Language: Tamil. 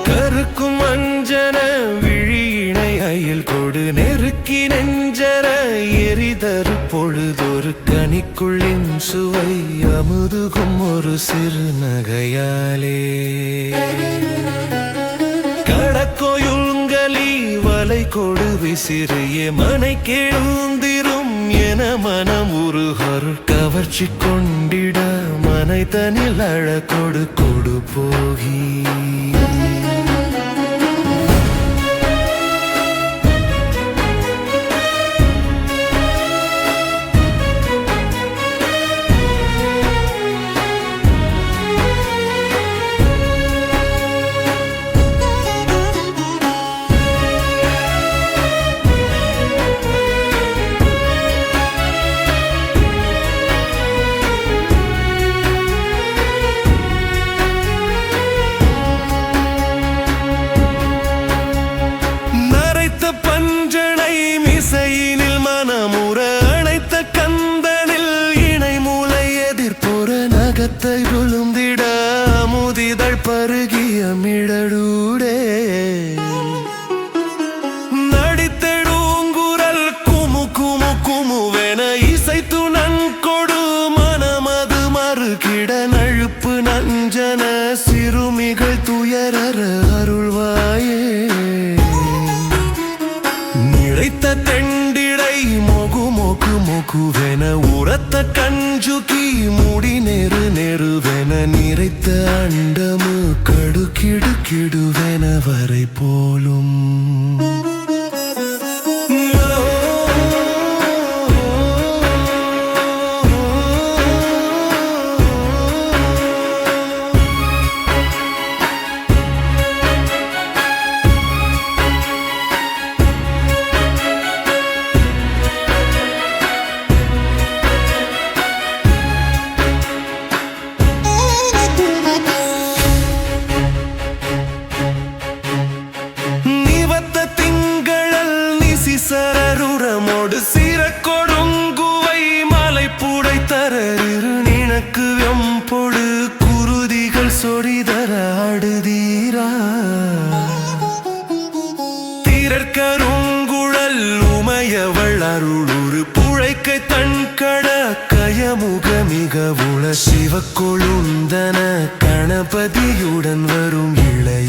கருக்கும் அஞ்சன விழியினை அயில் கொடு நெருக்கி நெஞ்சர எரிதரு பொழுதொரு கனிக்குள்ளின் சுவை அமுதுகும் ஒரு சிறு நகையாலே கடக்கோயுங்கலி வலை கொடு விசிறிய மனை கேழுந்திரும் என மனம் உருகொரு கவர்ச்சி கொண்டிட மனை தனில் அழ கொடு கொடு போகி விழுந்திட முதிதழ் பருகிய மிடடூடே நடித்தெடுங்குரல் குமு குமு குமுவென இசைத்து நன்கொடு மனமது மறுகிட நழுப்பு நஞ்சன சிறுமிகள் துயரற அருள்வாயே நிழைத்த தெண்டிடை மொகு மொகு மொகுவென உரத்த கஞ்சுகி முடி நெரு நெருவென நிறைத்த அண்டமு கடு கிடு கிடுவென வரை போலும் சரருரமோடு சிறக்கொடுங்குவை மலை புடை தரரு நினக்கு வெம்பொடு குருதிகள் சொரிதர ஆடுதீரா திரற்கருங்குழல் உமையவள் அருளுரு புழைக்கை தன்கட கயமுக மிக உள சிவக்கொழுந்தன கணபதியுடன் வரும் இளைய